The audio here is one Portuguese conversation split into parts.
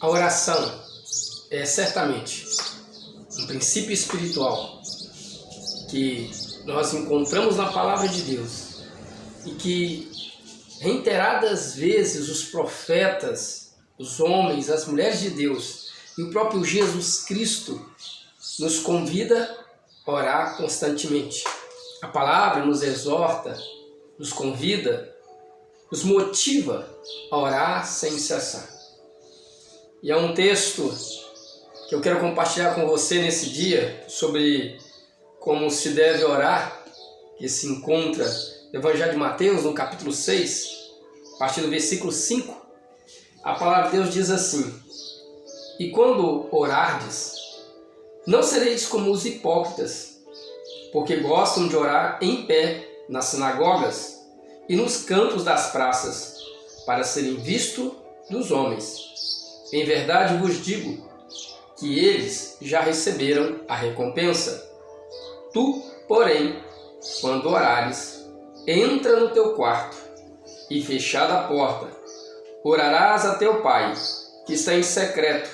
A oração é certamente um princípio espiritual que nós encontramos na Palavra de Deus e que reiteradas vezes os profetas, os homens, as mulheres de Deus e o próprio Jesus Cristo nos convida a orar constantemente. A palavra nos exorta, nos convida, nos motiva a orar sem cessar. E é um texto que eu quero compartilhar com você nesse dia sobre como se deve orar, que se encontra no Evangelho de Mateus, no capítulo 6, a partir do versículo 5. A palavra de Deus diz assim: E quando orardes, não sereis como os hipócritas, porque gostam de orar em pé nas sinagogas e nos cantos das praças, para serem vistos dos homens. Em verdade vos digo que eles já receberam a recompensa. Tu, porém, quando orares, entra no teu quarto e, fechada a porta, orarás a teu Pai, que está em secreto,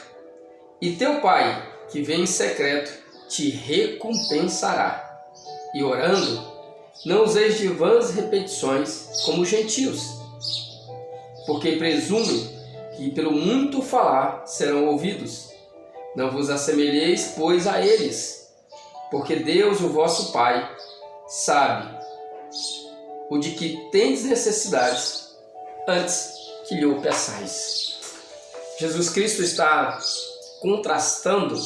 e teu Pai, que vem em secreto, te recompensará. E orando, não useis de vãs repetições como os gentios, porque presumem que pelo muito falar serão ouvidos. Não vos assemelheis, pois, a eles, porque Deus, o vosso Pai, sabe o de que tendes necessidades antes que lhe o peçais. Jesus Cristo está contrastando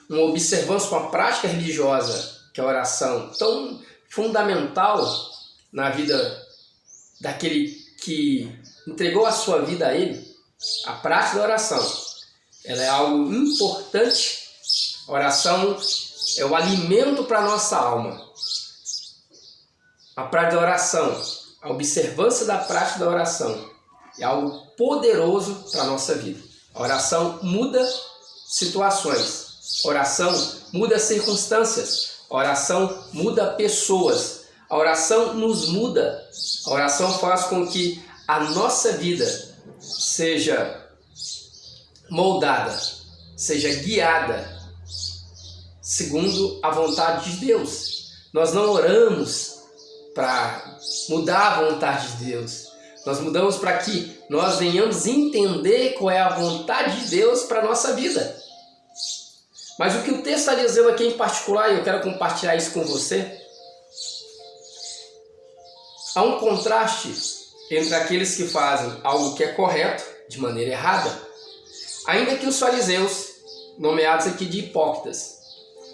uma observância com a prática religiosa, que é a oração, tão fundamental na vida daquele que entregou a sua vida a Ele. A prática da oração, ela é algo importante. A oração é o alimento para a nossa alma. A prática da oração, a observância da prática da oração é algo poderoso para a nossa vida. A oração muda situações. A oração muda circunstâncias. A oração muda pessoas. A oração nos muda. A oração faz com que a nossa vida seja moldada, seja guiada segundo a vontade de Deus. Nós não oramos para mudar a vontade de Deus. Nós mudamos para que nós venhamos entender qual é a vontade de Deus para a nossa vida. Mas o que o texto está dizendo aqui em particular, e eu quero compartilhar isso com você, há um contraste entre aqueles que fazem algo que é correto de maneira errada. Ainda que os fariseus, nomeados aqui de hipócritas,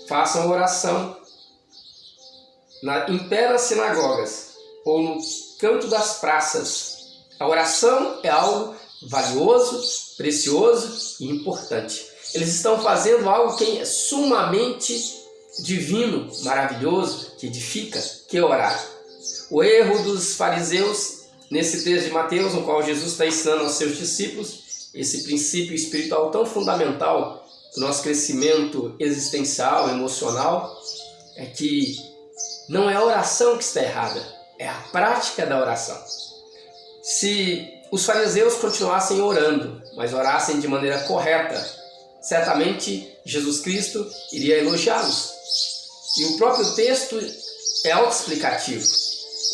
façam oração em pé nas sinagogas ou no canto das praças, a oração é algo valioso, precioso e importante. Eles estão fazendo algo que é sumamente divino, maravilhoso, que edifica, que é orar. O erro dos fariseus, nesse texto de Mateus, no qual Jesus está ensinando aos seus discípulos, esse princípio espiritual tão fundamental para o nosso crescimento existencial, emocional, é que não é a oração que está errada, é a prática da oração. Se os fariseus continuassem orando, mas orassem de maneira correta, certamente Jesus Cristo iria elogiá-los. E o próprio texto é autoexplicativo.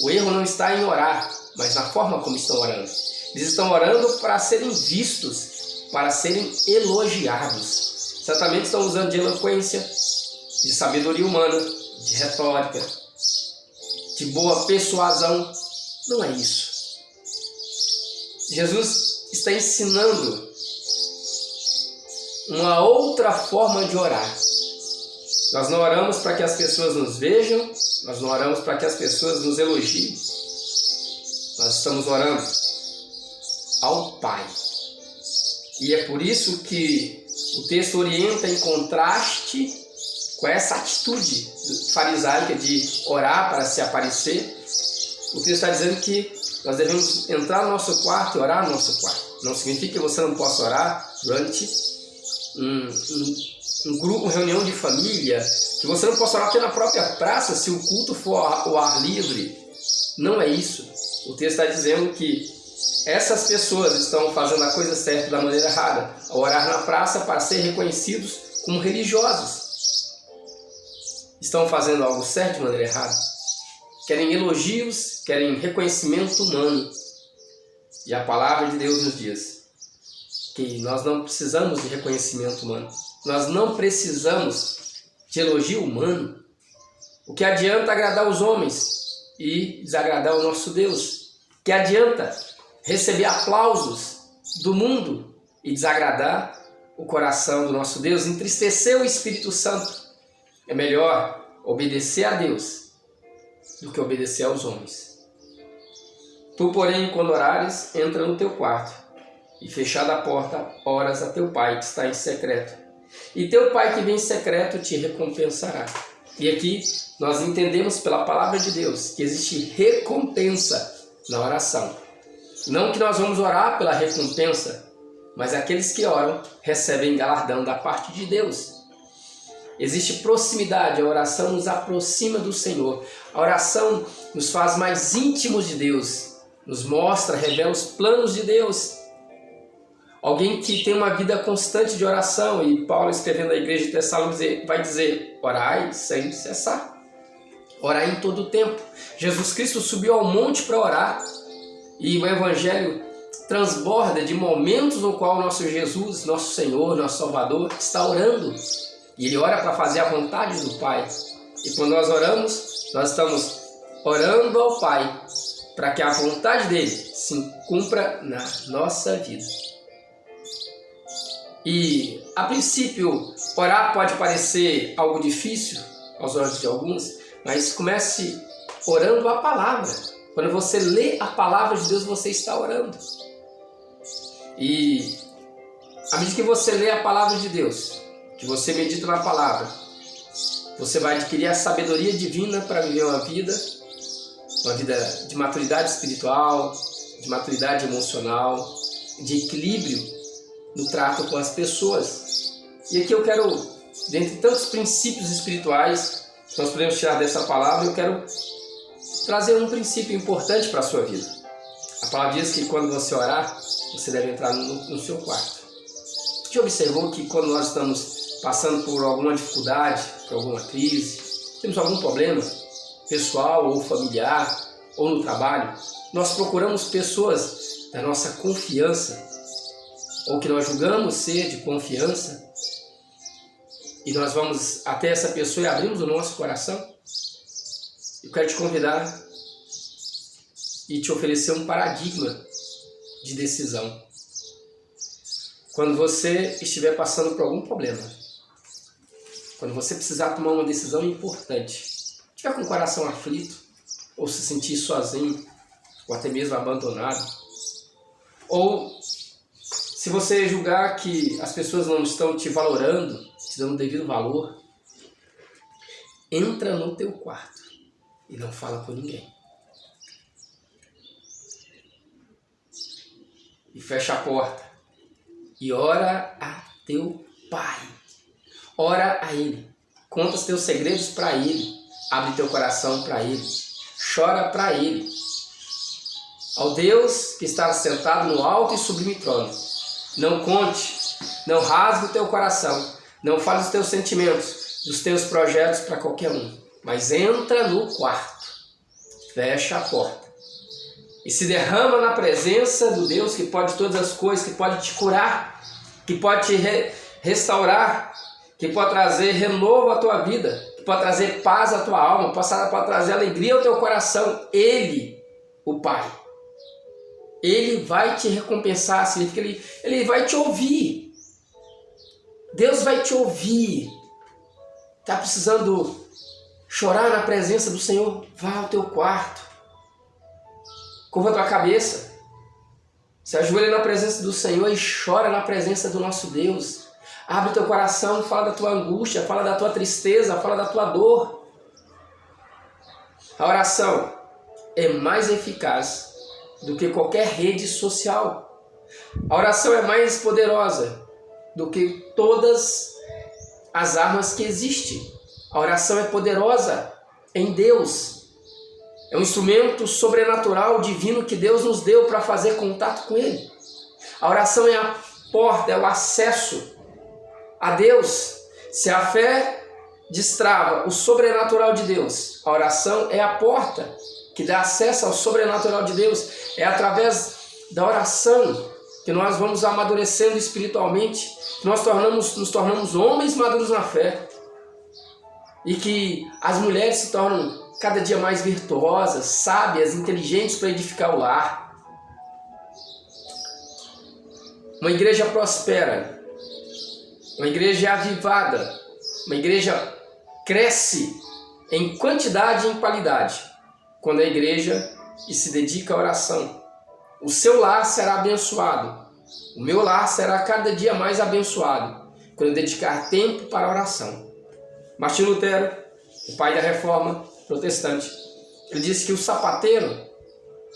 O erro não está em orar, mas na forma como estão orando. Eles estão orando para serem vistos, para serem elogiados. Certamente estão usando de eloquência, de sabedoria humana, de retórica, de boa persuasão. Não é isso. Jesus está ensinando uma outra forma de orar. Nós não oramos para que as pessoas nos vejam, nós não oramos para que as pessoas nos elogiem. Nós estamos orando ao Pai. E é por isso que o texto orienta em contraste com essa atitude farisaica de orar para se aparecer. O texto está dizendo que nós devemos entrar no nosso quarto e orar no nosso quarto. Não significa que você não possa orar durante um grupo, uma reunião de família, que você não possa orar até na própria praça se o culto for ao ar livre. Não é isso. O texto está dizendo que Essas pessoas estão fazendo a coisa certa da maneira errada, ao orar na praça para ser reconhecidos como religiosos. Estão fazendo algo certo de maneira errada. Querem elogios, querem reconhecimento humano. E a palavra de Deus nos diz que nós não precisamos de reconhecimento humano. Nós não precisamos de elogio humano. O que adianta agradar os homens e desagradar o nosso Deus? O que adianta receber aplausos do mundo e desagradar o coração do nosso Deus, entristecer o Espírito Santo? É melhor obedecer a Deus do que obedecer aos homens. Tu, porém, quando orares, entra no teu quarto e, fechada a porta, oras a teu Pai que está em secreto. E teu Pai que vem em secreto te recompensará. E aqui nós entendemos pela palavra de Deus que existe recompensa na oração. Não que nós vamos orar pela recompensa, mas aqueles que oram recebem galardão da parte de Deus. Existe proximidade, a oração nos aproxima do Senhor. A oração nos faz mais íntimos de Deus, nos mostra, revela os planos de Deus. Alguém que tem uma vida constante de oração, e Paulo escrevendo à igreja de Tessalônica vai dizer: orai sem cessar, orai em todo o tempo. Jesus Cristo subiu ao monte para orar, e o Evangelho transborda de momentos no qual o nosso Jesus, nosso Senhor, nosso Salvador, está orando. E Ele ora para fazer a vontade do Pai. E quando nós oramos, nós estamos orando ao Pai para que a vontade dEle se cumpra na nossa vida. E, a princípio, orar pode parecer algo difícil aos olhos de alguns, mas comece orando a palavra. Quando você lê a palavra de Deus, você está orando. E, à medida que você lê a palavra de Deus, que você medita na palavra, você vai adquirir a sabedoria divina para viver uma vida de maturidade espiritual, de maturidade emocional, de equilíbrio no trato com as pessoas. E aqui eu quero, dentre tantos princípios espirituais que nós podemos tirar dessa palavra, eu quero trazer um princípio importante para a sua vida. A palavra diz que quando você orar, você deve entrar no seu quarto. Já observou que quando nós estamos passando por alguma dificuldade, por alguma crise, temos algum problema pessoal ou familiar ou no trabalho, nós procuramos pessoas da nossa confiança ou que nós julgamos ser de confiança e nós vamos até essa pessoa e abrimos o nosso coração. Eu quero te convidar e te oferecer um paradigma de decisão. Quando você estiver passando por algum problema, quando você precisar tomar uma decisão importante, estiver com o coração aflito, ou se sentir sozinho, ou até mesmo abandonado, ou se você julgar que as pessoas não estão te valorando, te dando o devido valor, entra no teu quarto e não fala com ninguém. E fecha a porta e ora a teu Pai. Ora a Ele, conta os teus segredos para Ele, abre teu coração para Ele, chora para Ele. Ao Deus que está sentado no alto e sublime trono, não conte, não rasgue o teu coração, não fale os teus sentimentos, dos teus projetos para qualquer um, mas entra no quarto, fecha a porta e se derrama na presença do Deus que pode todas as coisas, que pode te curar, que pode te restaurar, que pode trazer renovo à tua vida, que pode trazer paz à tua alma, pode trazer alegria ao teu coração. Ele, o Pai, Ele vai te recompensar, significa que Ele vai te ouvir. Deus vai te ouvir. Está precisando chorar na presença do Senhor? Vá ao teu quarto. Curva a tua cabeça. Se ajoelha na presença do Senhor e chora na presença do nosso Deus. Abre teu coração, fala da tua angústia, fala da tua tristeza, fala da tua dor. A oração é mais eficaz do que qualquer rede social. A oração é mais poderosa do que todas as armas que existem. A oração é poderosa em Deus. É um instrumento sobrenatural, divino, que Deus nos deu para fazer contato com Ele. A oração é a porta, é o acesso a Deus. Se a fé destrava o sobrenatural de Deus, a oração é a porta que dá acesso ao sobrenatural de Deus. É através da oração que nós vamos amadurecendo espiritualmente, que nós nos tornamos homens maduros na fé, e que as mulheres se tornam cada dia mais virtuosas, sábias, inteligentes para edificar o lar. Uma igreja prospera, uma igreja avivada, uma igreja cresce em quantidade e em qualidade quando a igreja se dedica à oração. O seu lar será abençoado, o meu lar será cada dia mais abençoado quando eu dedicar tempo para a oração. Martinho Lutero, o pai da Reforma protestante, ele disse que o sapateiro,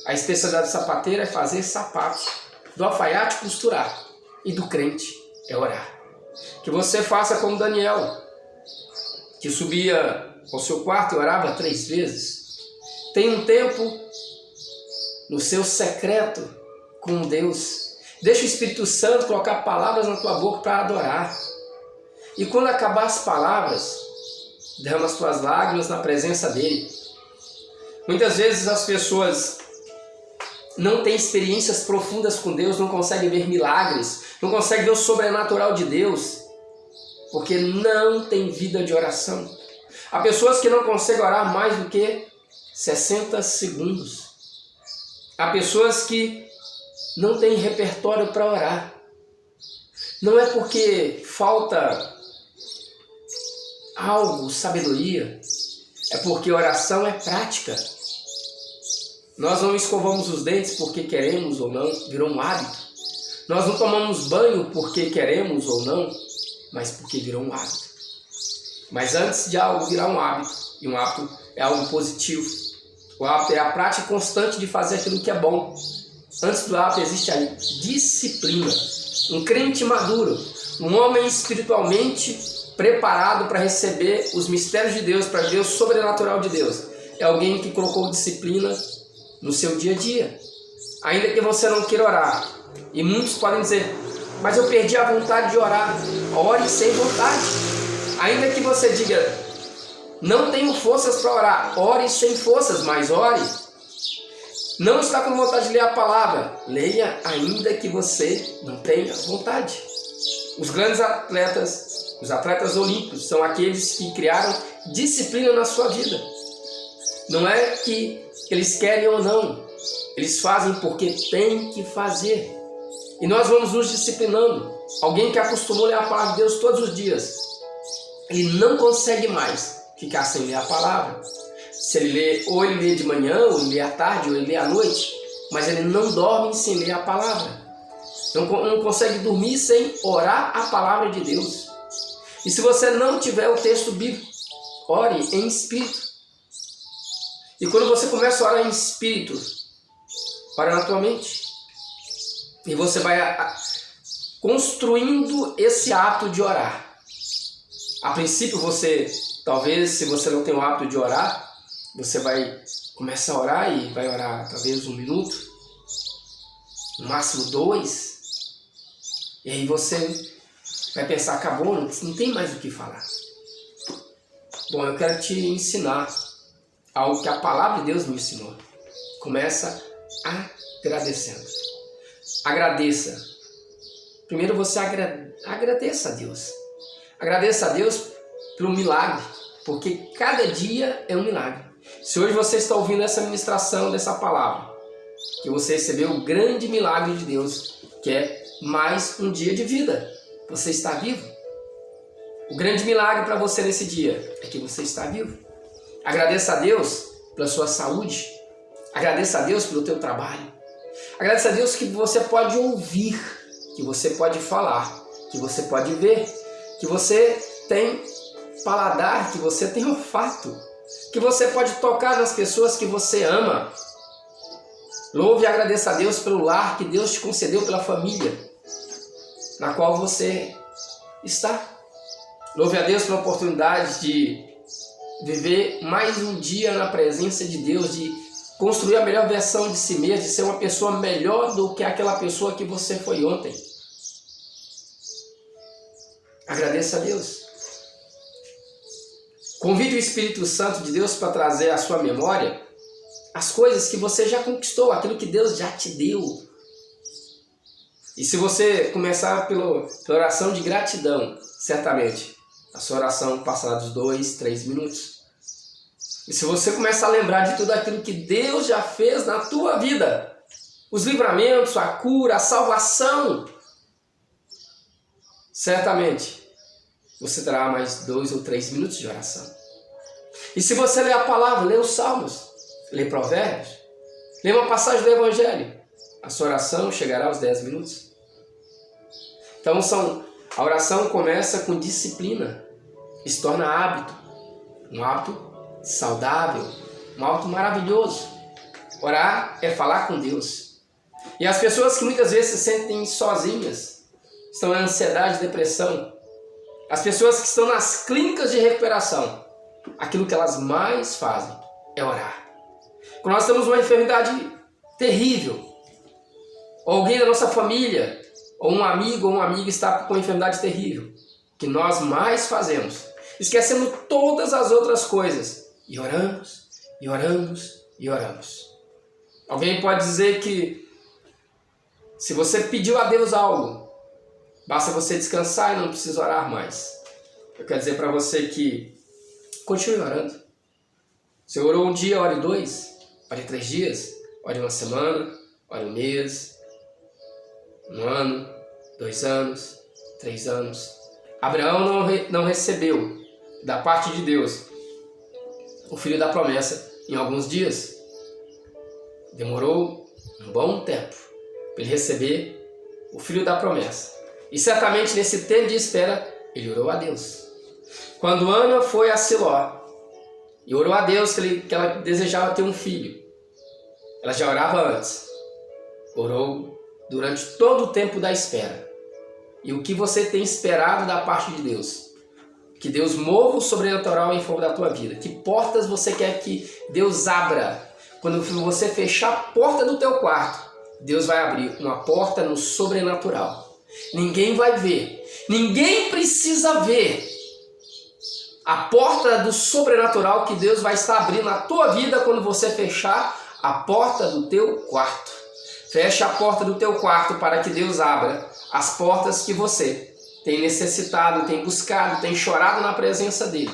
a especialidade do sapateiro é fazer sapatos, do alfaiate costurar, e do crente é orar. Que você faça como Daniel, que subia ao seu quarto e orava 3 vezes. Tenha um tempo no seu secreto com Deus. Deixa o Espírito Santo colocar palavras na tua boca para adorar. E quando acabar as palavras, derrama as tuas lágrimas na presença dele. Muitas vezes as pessoas não têm experiências profundas com Deus, não conseguem ver milagres, não conseguem ver o sobrenatural de Deus, porque não tem vida de oração. Há pessoas que não conseguem orar mais do que 60 segundos. Há pessoas que não têm repertório para orar. Não é porque falta algo, sabedoria, é porque oração é prática. Nós não escovamos os dentes porque queremos ou não, virou um hábito. Nós não tomamos banho porque queremos ou não, mas porque virou um hábito. Mas antes de algo virar um hábito, e um hábito é algo positivo, o hábito é a prática constante de fazer aquilo que é bom. Antes do hábito existe a disciplina. Um crente maduro, um homem espiritualmente preparado para receber os mistérios de Deus, para ver o sobrenatural de Deus, é alguém que colocou disciplina no seu dia a dia. Ainda que você não queira orar, e muitos podem dizer, mas eu perdi a vontade de orar. Ore sem vontade. Ainda que você diga, não tenho forças para orar, ore sem forças, mas ore. Não está com vontade de ler a palavra, leia ainda que você não tenha vontade. Os grandes atletas, os atletas olímpicos, são aqueles que criaram disciplina na sua vida. Não é que eles querem ou não, eles fazem porque tem que fazer. E nós vamos nos disciplinando. Alguém que acostumou a ler a palavra de Deus todos os dias, ele não consegue mais ficar sem ler a palavra. Se ele lê, ou ele lê de manhã, ou ele lê à tarde, ou ele lê à noite, mas ele não dorme sem ler a palavra. Não consegue dormir sem orar a palavra de Deus. E se você não tiver o texto bíblico, ore em espírito. E quando você começa a orar em espírito, ora na tua mente. E você vai construindo esse hábito de orar. A princípio talvez se você não tem o hábito de orar, você vai começar a orar e vai orar talvez 1 minuto, no máximo 2. E aí você vai pensar, acabou, não tem mais o que falar. Bom, eu quero te ensinar algo que a palavra de Deus me ensinou. Começa agradecendo. Agradeça. Primeiro você agradeça a Deus. Agradeça a Deus pelo milagre, porque cada dia é um milagre. Se hoje você está ouvindo essa ministração dessa palavra, que você recebeu o grande milagre de Deus, que é mais um dia de vida. Você está vivo. O grande milagre para você nesse dia é que você está vivo. Agradeça a Deus pela sua saúde. Agradeça a Deus pelo teu trabalho. Agradeça a Deus que você pode ouvir, que você pode falar, que você pode ver, que você tem paladar, que você tem olfato, que você pode tocar nas pessoas que você ama. Louve e agradeça a Deus pelo lar que Deus te concedeu, pela família na qual você está. Louve a Deus pela oportunidade de viver mais um dia na presença de Deus, de construir a melhor versão de si mesmo, de ser uma pessoa melhor do que aquela pessoa que você foi ontem. Agradeça a Deus. Convide o Espírito Santo de Deus para trazer à sua memória as coisas que você já conquistou, aquilo que Deus já te deu. E se você começar pela oração de gratidão, certamente a sua oração passará dos 2, 3 minutos. E se você começar a lembrar de tudo aquilo que Deus já fez na tua vida, os livramentos, a cura, a salvação, certamente você terá mais 2 ou 3 minutos de oração. E se você ler a palavra, ler os salmos, ler provérbios, ler uma passagem do Evangelho, a sua oração chegará aos 10 minutos. Então a oração começa com disciplina e se torna hábito, um hábito saudável, um hábito maravilhoso. Orar é falar com Deus. E as pessoas que muitas vezes se sentem sozinhas, estão em ansiedade, depressão, as pessoas que estão nas clínicas de recuperação, aquilo que elas mais fazem é orar. Quando nós temos uma enfermidade terrível, ou alguém da nossa família, ou um amigo ou uma amiga está com uma enfermidade terrível, o que nós mais fazemos? Esquecemos todas as outras coisas e oramos, e oramos, e oramos. Alguém pode dizer que se você pediu a Deus algo, basta você descansar e não precisa orar mais. Eu quero dizer para você que continue orando. Se orou um dia, ore 2, ore 3 dias, ore uma semana, ore um mês, 1 ano, 2 anos, 3 anos. Abraão não recebeu da parte de Deus o filho da promessa em alguns dias. Demorou um bom tempo para ele receber o filho da promessa. E certamente nesse tempo de espera, ele orou a Deus. Quando Ana foi a Siló e orou a Deus que ela desejava ter um filho, ela já orava antes. Orou durante todo o tempo da espera. E o que você tem esperado da parte de Deus? Que Deus mova o sobrenatural em favor da tua vida. Que portas você quer que Deus abra? Quando você fechar a porta do teu quarto, Deus vai abrir uma porta no sobrenatural. Ninguém vai ver. Ninguém precisa ver a porta do sobrenatural que Deus vai estar abrindo na tua vida quando você fechar a porta do teu quarto. Fecha a porta do teu quarto para que Deus abra as portas que você tem necessitado, tem buscado, tem chorado na presença dEle.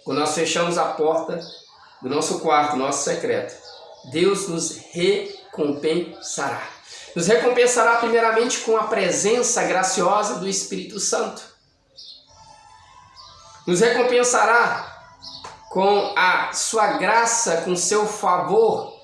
Quando nós fechamos a porta do nosso quarto, nosso secreto, Deus nos recompensará. Nos recompensará primeiramente com a presença graciosa do Espírito Santo. Nos recompensará com a sua graça, com seu favor.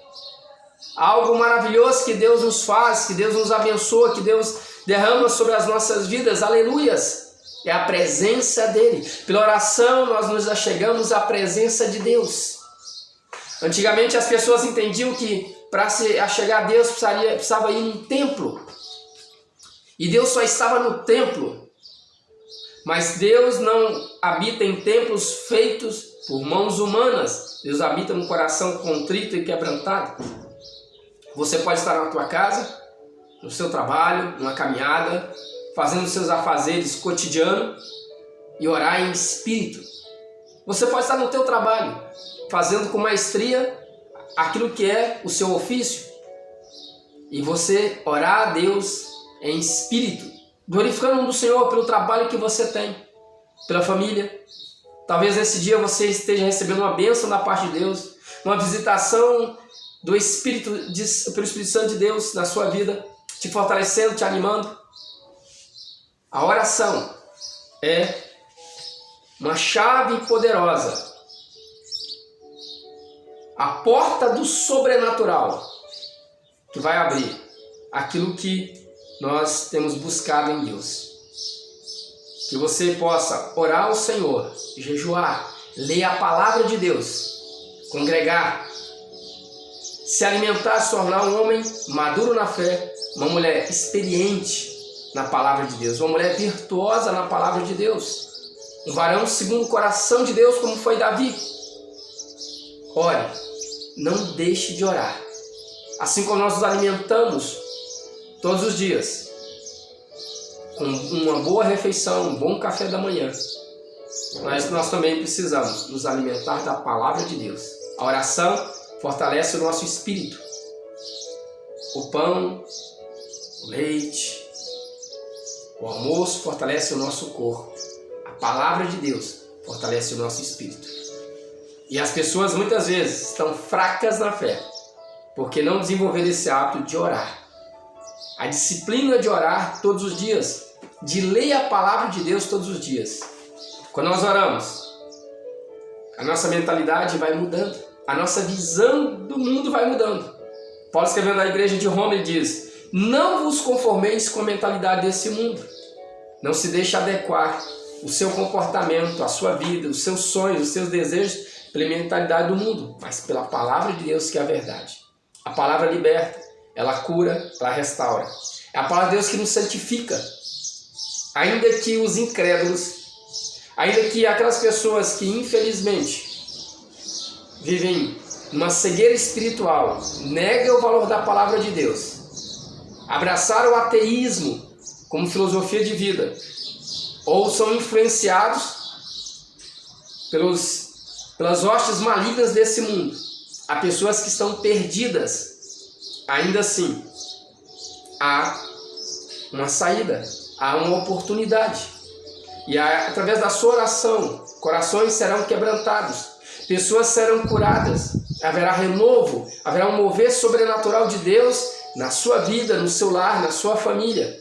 Algo maravilhoso que Deus nos faz, que Deus nos abençoa, que Deus derrama sobre as nossas vidas. Aleluias! É a presença dEle. Pela oração nós nos achegamos à presença de Deus. Antigamente as pessoas entendiam que para se achegar a Deus precisava ir num templo. E Deus só estava no templo. Mas Deus não habita em templos feitos por mãos humanas. Deus habita no coração contrito e quebrantado. Você pode estar na tua casa, no seu trabalho, numa caminhada, fazendo seus afazeres cotidianos e orar em espírito. Você pode estar no teu trabalho, fazendo com maestria aquilo que é o seu ofício. E você orar a Deus em espírito, glorificando o Senhor pelo trabalho que você tem, pela família. Talvez nesse dia você esteja recebendo uma bênção da parte de Deus, uma visitação do pelo Espírito Santo de Deus na sua vida, te fortalecendo, te animando. A oração é uma chave poderosa, a porta do sobrenatural que vai abrir aquilo que nós temos buscado em Deus. Que você possa orar ao Senhor, jejuar, ler a palavra de Deus, congregar, se alimentar, se tornar um homem maduro na fé, uma mulher experiente na palavra de Deus, uma mulher virtuosa na palavra de Deus, um varão segundo o coração de Deus, como foi Davi. Ore, não deixe de orar. Assim como nós nos alimentamos todos os dias, com uma boa refeição, um bom café da manhã, mas nós também precisamos nos alimentar da palavra de Deus. A oração fortalece o nosso espírito. O pão, o leite, o almoço fortalece o nosso corpo. A palavra de Deus fortalece o nosso espírito. E as pessoas muitas vezes estão fracas na fé, porque não desenvolveram esse hábito de orar. A disciplina de orar todos os dias, de ler a palavra de Deus todos os dias. Quando nós oramos, a nossa mentalidade vai mudando, a nossa visão do mundo vai mudando. Paulo, escrevendo na igreja de Roma, ele diz: não vos conformeis com a mentalidade desse mundo. Não se deixe adequar o seu comportamento, a sua vida, os seus sonhos, os seus desejos pela mentalidade do mundo, mas pela palavra de Deus, que é a verdade. A palavra liberta, ela cura, ela restaura. É a palavra de Deus que nos santifica. Ainda que os incrédulos, ainda que aquelas pessoas que infelizmente vivem uma cegueira espiritual, negam o valor da palavra de Deus, abraçaram o ateísmo como filosofia de vida, ou são influenciados pelas hostes malignas desse mundo. Há pessoas que estão perdidas. Ainda assim, há uma saída, há uma oportunidade. E através da sua oração, corações serão quebrantados, pessoas serão curadas, haverá renovo, haverá um mover sobrenatural de Deus na sua vida, no seu lar, na sua família.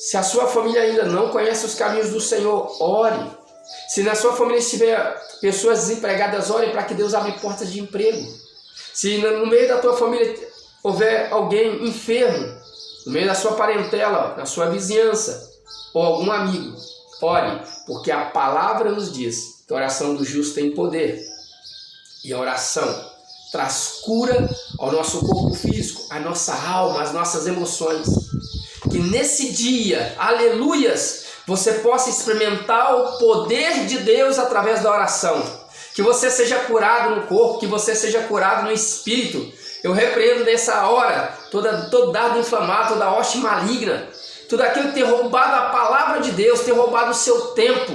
Se a sua família ainda não conhece os caminhos do Senhor, ore. Se na sua família estiver pessoas desempregadas, ore para que Deus abra portas de emprego. Se no meio da tua família houver alguém enfermo, no meio da sua parentela, na sua vizinhança, ou algum amigo, ore, porque a palavra nos diz que a oração do justo tem poder. E a oração traz cura ao nosso corpo físico, à nossa alma, às nossas emoções. Que nesse dia, aleluias, você possa experimentar o poder de Deus através da oração. Que você seja curado no corpo, que você seja curado no espírito. Eu repreendo nessa hora todo dardo inflamado, toda hoste maligna, tudo aquilo que tem roubado a palavra de Deus, tem roubado o seu tempo.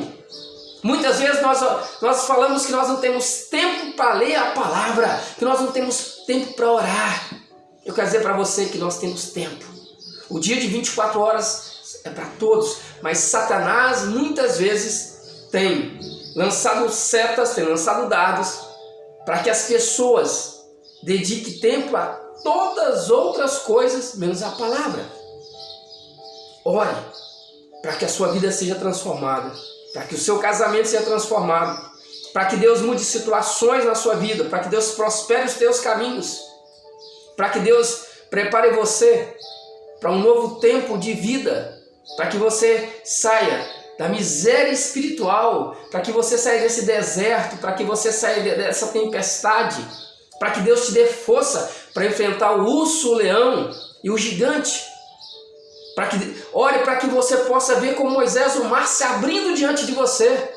Muitas vezes nós falamos que nós não temos tempo para ler a palavra, que nós não temos tempo para orar. Eu quero dizer para você que nós temos tempo. O dia de 24 horas é para todos, mas Satanás muitas vezes tem lançado setas, tem lançado dardos para que as pessoas dediquem tempo a todas as outras coisas, menos a palavra. Ore para que a sua vida seja transformada, para que o seu casamento seja transformado, para que Deus mude situações na sua vida, para que Deus prospere os teus caminhos, para que Deus prepare você para um novo tempo de vida, para que você saia da miséria espiritual, para que você saia desse deserto, para que você saia dessa tempestade, para que Deus te dê força para enfrentar o urso, o leão e o gigante. Ore para que você possa ver como Moisés o mar se abrindo diante de você,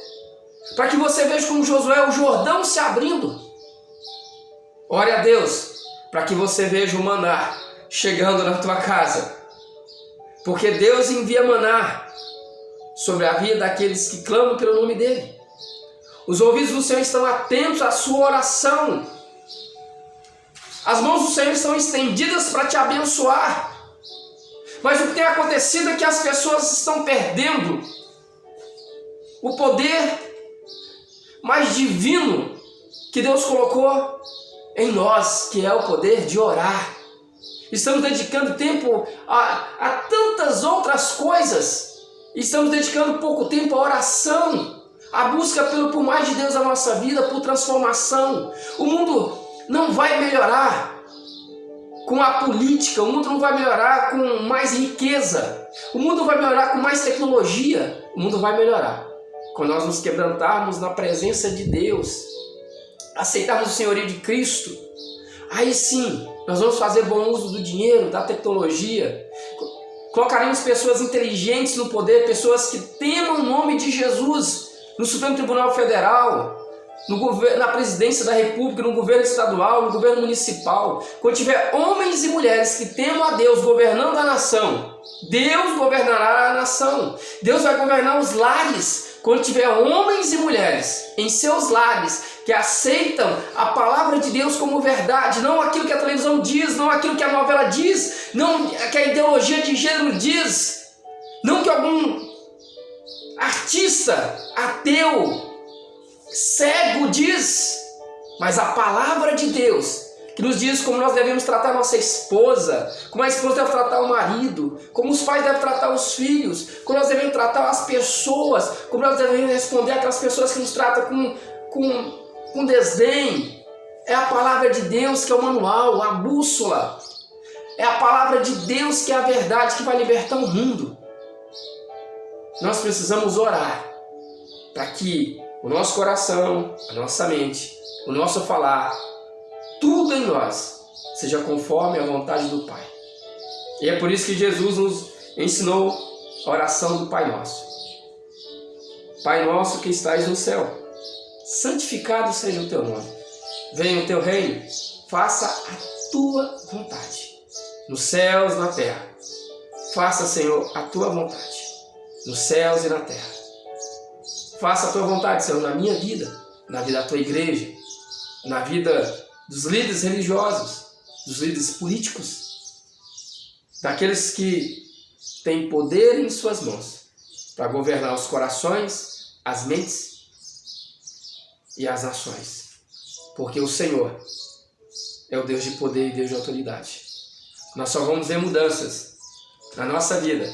para que você veja como Josué o Jordão se abrindo. Ore a Deus para que você veja o maná chegando na tua casa, porque Deus envia maná sobre a vida daqueles que clamam pelo nome dele. Os ouvidos do Senhor estão atentos à sua oração, as mãos do Senhor estão estendidas para te abençoar. Mas o que tem acontecido é que as pessoas estão perdendo o poder mais divino que Deus colocou em nós, que é o poder de orar. Estamos dedicando tempo a tantas outras coisas. Estamos dedicando pouco tempo à oração, à busca por mais de Deus na nossa vida, por transformação. O mundo não vai melhorar com a política, o mundo não vai melhorar com mais riqueza, o mundo vai melhorar com mais tecnologia, o mundo vai melhorar quando nós nos quebrantarmos na presença de Deus, aceitarmos o senhorio de Cristo. Aí sim, nós vamos fazer bom uso do dinheiro, da tecnologia, colocaremos pessoas inteligentes no poder, pessoas que temam o nome de Jesus no Supremo Tribunal Federal, na presidência da República, no governo estadual, no governo municipal, quando tiver homens e mulheres que temam a Deus governando a nação, Deus governará a nação. Deus vai governar os lares. Quando tiver homens e mulheres em seus lares que aceitam a palavra de Deus como verdade, não aquilo que a televisão diz, não aquilo que a novela diz, não que a ideologia de gênero diz, não que algum artista ateu cego diz, mas a palavra de Deus, que nos diz como nós devemos tratar nossa esposa, como a esposa deve tratar o marido, como os pais devem tratar os filhos, como nós devemos tratar as pessoas, como nós devemos responder aquelas pessoas que nos tratam com desdém. É a palavra de Deus que é o manual, a bússola. É a palavra de Deus que é a verdade que vai libertar o mundo. Nós precisamos orar para que o nosso coração, a nossa mente, o nosso falar, tudo em nós seja conforme a vontade do Pai. E é por isso que Jesus nos ensinou a oração do Pai Nosso. Pai nosso que estais no céu, santificado seja o teu nome. Venha o teu reino, faça a tua vontade, nos céus e na terra. Faça, Senhor, a tua vontade, nos céus e na terra. Faça a tua vontade, Senhor, na minha vida, na vida da tua igreja, na vida dos líderes religiosos, dos líderes políticos, daqueles que têm poder em suas mãos para governar os corações, as mentes e as nações. Porque o Senhor é o Deus de poder e Deus de autoridade. Nós só vamos ver mudanças na nossa vida,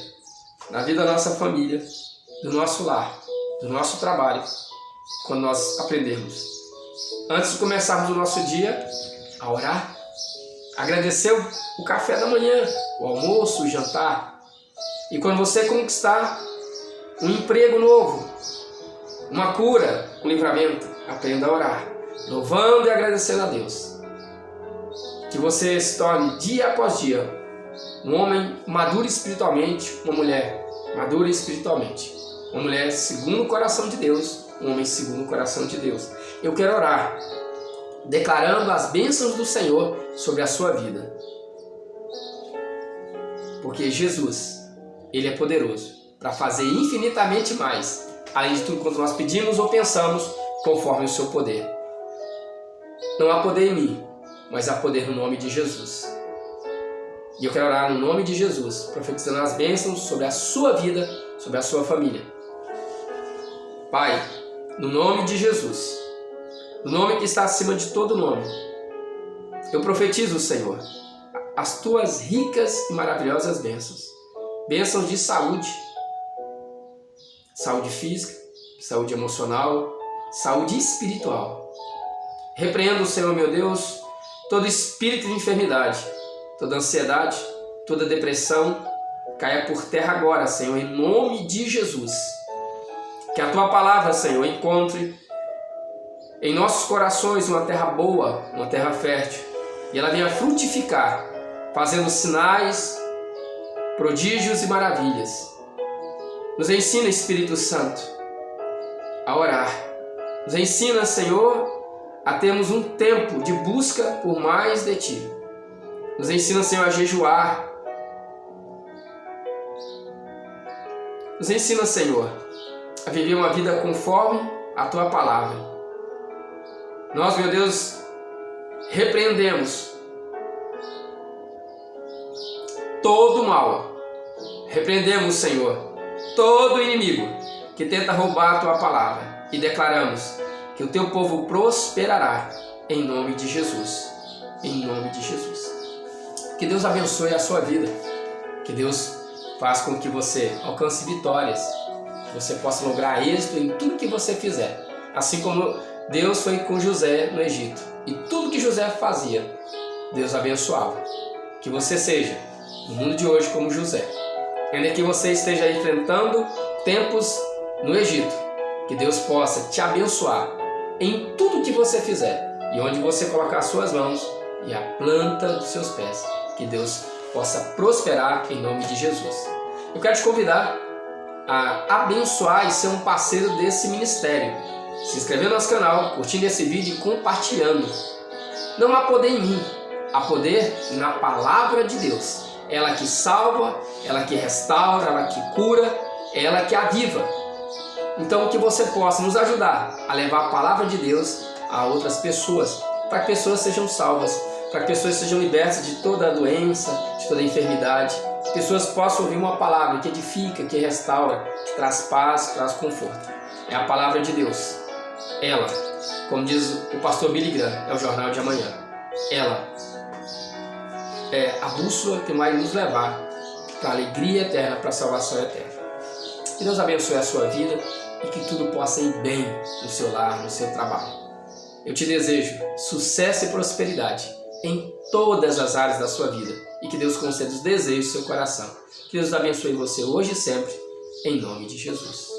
na vida da nossa família, do nosso lar, do nosso trabalho, quando nós aprendermos, antes de começarmos o nosso dia, a orar, agradecer o café da manhã, o almoço, o jantar. E quando você conquistar um emprego novo, uma cura, um livramento, aprenda a orar, louvando e agradecendo a Deus. Que você se torne dia após dia um homem maduro espiritualmente, uma mulher madura espiritualmente. Uma mulher segundo o coração de Deus, um homem segundo o coração de Deus. Eu quero orar, declarando as bênçãos do Senhor sobre a sua vida. Porque Jesus, Ele é poderoso para fazer infinitamente mais, além de tudo quanto nós pedimos ou pensamos, conforme o seu poder. Não há poder em mim, mas há poder no nome de Jesus. E eu quero orar no nome de Jesus, profetizando as bênçãos sobre a sua vida, sobre a sua família. Pai, no nome de Jesus, no nome que está acima de todo nome, eu profetizo, Senhor, as tuas ricas e maravilhosas bênçãos. Bênçãos de saúde, saúde física, saúde emocional, saúde espiritual. Repreendo, Senhor meu Deus, todo espírito de enfermidade, toda ansiedade, toda depressão, caia por terra agora, Senhor, em nome de Jesus. Que a tua palavra, Senhor, encontre em nossos corações uma terra boa, uma terra fértil, e ela venha frutificar, fazendo sinais, prodígios e maravilhas. Nos ensina, Espírito Santo, a orar. Nos ensina, Senhor, a termos um tempo de busca por mais de Ti. Nos ensina, Senhor, a jejuar. Nos ensina, Senhor, a viver uma vida conforme a Tua palavra. Nós, meu Deus, repreendemos todo mal. Repreendemos, Senhor, todo inimigo que tenta roubar a Tua palavra. E declaramos que o Teu povo prosperará em nome de Jesus. Em nome de Jesus. Que Deus abençoe a sua vida. Que Deus faça com que você alcance vitórias. Que você possa lograr êxito em tudo que você fizer. Assim como Deus foi com José no Egito. E tudo que José fazia, Deus abençoava. Que você seja, no mundo de hoje, como José. Ainda que você esteja enfrentando tempos no Egito, que Deus possa te abençoar em tudo que você fizer. E onde você colocar as suas mãos e a planta dos seus pés. Que Deus possa prosperar em nome de Jesus. Eu quero te convidar a abençoar e ser um parceiro desse ministério. se inscrevendo no nosso canal, curtindo esse vídeo e compartilhando. Não há poder em mim, há poder na palavra de Deus. Ela que salva, ela que restaura, ela que cura, ela que aviva. Então que você possa nos ajudar a levar a palavra de Deus a outras pessoas, para que pessoas sejam salvas, para que pessoas sejam libertas de toda a doença, de toda a enfermidade. Pessoas possam ouvir uma palavra que edifica, que restaura, que traz paz, que traz conforto. É a palavra de Deus. Ela, como diz o pastor Billy Graham, é o jornal de amanhã. Ela é a bússola que vai nos levar para a alegria eterna, para a salvação eterna. Que Deus abençoe a sua vida e que tudo possa ir bem no seu lar, no seu trabalho. Eu te desejo sucesso e prosperidade em todas as áreas da sua vida e que Deus conceda os desejos do seu coração. Que Deus abençoe você hoje e sempre, em nome de Jesus.